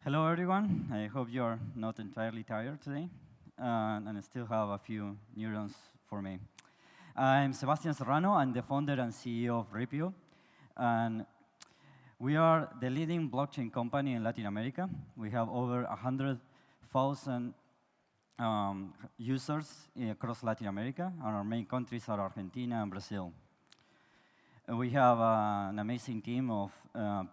Hello, everyone. I hope you're not entirely tired today, and I still have a few neurons for me. I'm Sebastian Serrano. I'm the founder and CEO of Ripio, and we are the leading blockchain company in Latin America. We have over 100,000 users across Latin America, and our main countries are Argentina and Brazil. We have an amazing team of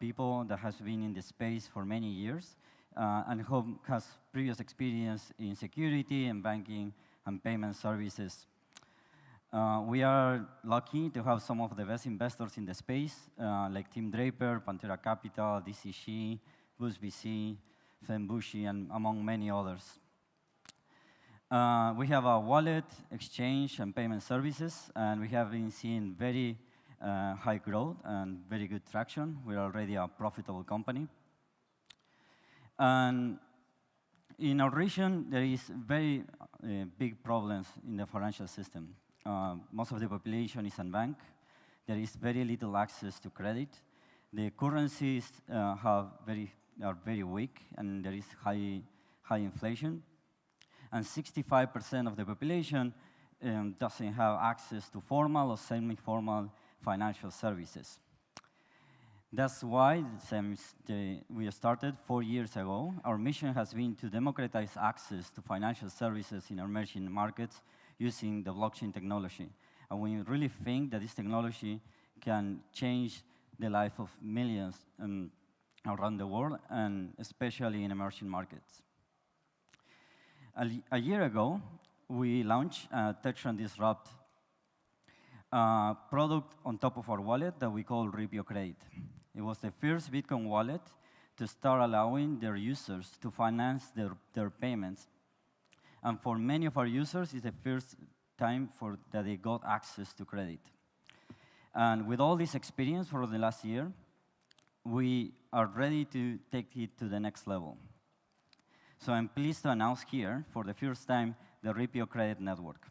people that has been in the space for many years and who has previous experience in security and banking and payment services. We are lucky to have some of the best investors in the space, like Tim Draper, Pantera Capital, DCG, Boost VC, Fembushi, and among many others. We have a wallet, exchange, and payment services, and we have been seeing very high growth and very good traction. We're already a profitable company. And in our region, there is very big problems in the financial system. Most of the population is unbanked. There is very little access to credit. The currencies are very weak, and there is high inflation. And 65% of the population doesn't have access to formal or semi-formal financial services. That's why, since we started 4 years ago, our mission has been to democratize access to financial services in emerging markets using the blockchain technology. And we really think that this technology can change the life of millions around the world, and especially in emerging markets. A year ago, we launched a Touch and Disrupt product on top of our wallet that we call Ripio Credit. It was the first Bitcoin wallet to start allowing their users to finance their payments. And for many of our users, it's the first time that they got access to credit. And with all this experience for the last year, we are ready to take it to the next level. So I'm pleased to announce here, for the first time, the Ripio Credit Network.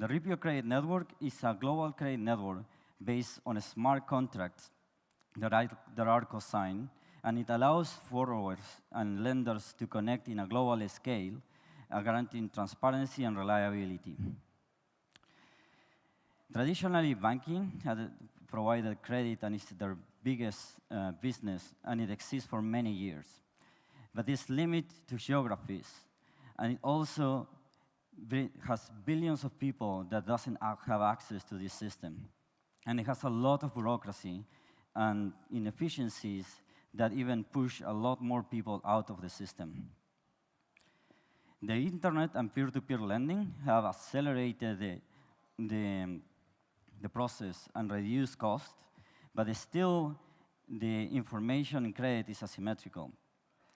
The Ripio Credit Network is a global credit network based on smart contracts that are co-signed, and it allows borrowers and lenders to connect in a global scale, guaranteeing transparency and reliability. Traditionally, banking had provided credit, and it's their biggest business, and it exists for many years. But it's limited to geographies, and it also has billions of people that doesn't have access to this system. And it has a lot of bureaucracy and inefficiencies that even push a lot more people out of the system. The internet and peer-to-peer lending have accelerated the process and reduced cost, but still the information in credit is asymmetrical.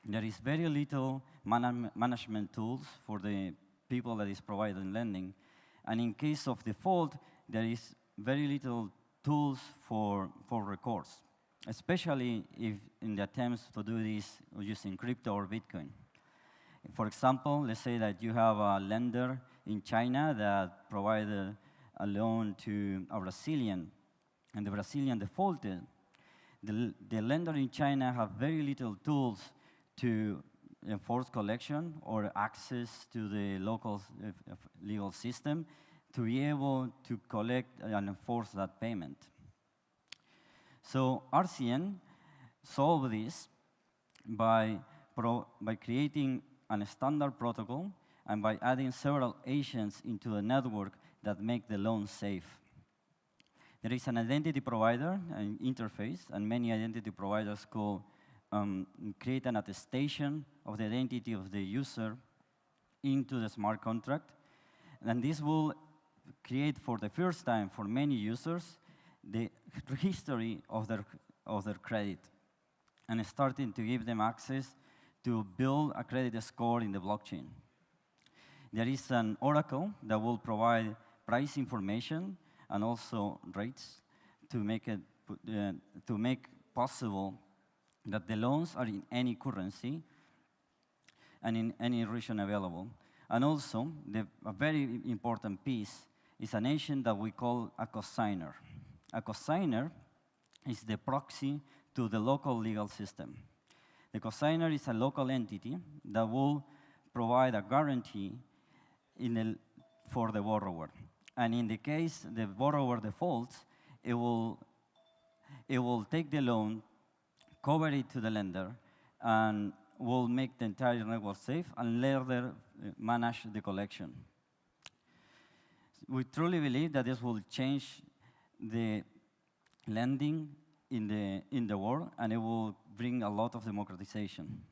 There is very little management tools for the people that is providing lending. And in case of default, there is very little tools for recourse, especially if in the attempts to do this using crypto or Bitcoin. For example, let's say that you have a lender in China that provided a loan to a Brazilian, and the Brazilian defaulted. The lender in China have very little tools to enforce collection or access to the local legal system to be able to collect and enforce that payment. So RCN solved this by creating a standard protocol and by adding several agents into the network that make the loan safe. There is an identity provider, an interface, and many identity providers create an attestation of the identity of the user into the smart contract. And this will create, for the first time for many users, the history of their credit, and starting to give them access to build a credit score in the blockchain. There is an oracle that will provide price information and also rates to make possible that the loans are in any currency and in any region available. And also, a very important piece is an agent that we call a cosigner. A cosigner is the proxy to the local legal system. The cosigner is a local entity that will provide a guarantee for the borrower. And in the case the borrower defaults, it will take the loan, cover it to the lender, and will make the entire network safe and later manage the collection. We truly believe that this will change the lending in the world, and it will bring a lot of democratization.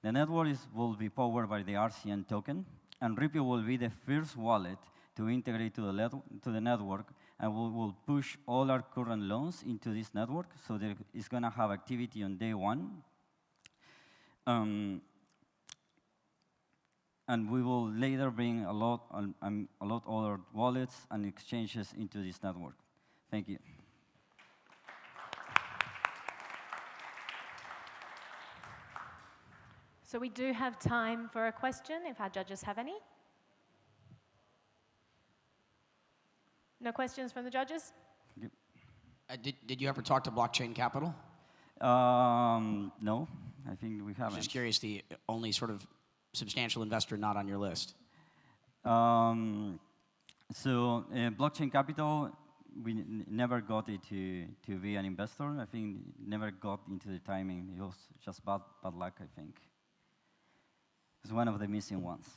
The network will be powered by the RCN token, and Ripio will be the first wallet to integrate to the network, and we will push all our current loans into this network, so that it's going to have activity on day one. And we will later bring a lot other wallets and exchanges into this network. Thank you. So we do have time for a question, if our judges have any. No questions from the judges? Did you ever talk to Blockchain Capital? No, I think we haven't. Just curious, the only sort of substantial investor not on your list. Blockchain Capital, we never got it to be an investor. I think never got into the timing. It was just bad luck, I think. It's one of the missing ones.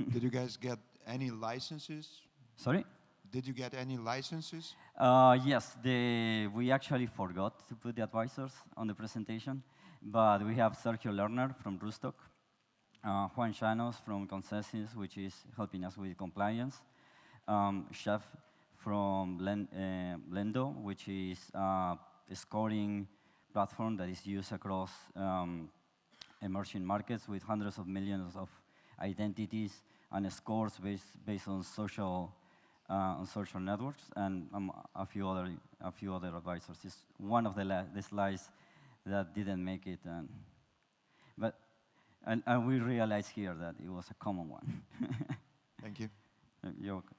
Did you guys get any licenses? Sorry? Did you get any licenses? Yes, we actually forgot to put the advisors on the presentation, but we have Sergio Lerner from Rostock, Juan Llanos from Consensus, which is helping us with compliance, Chef from Lendo, which is a scoring platform that is used across emerging markets with hundreds of millions of identities and scores based on social networks, and a few other advisors. It's one of the slides that didn't make it, and we realized here that it was a common one. Thank you. You're welcome.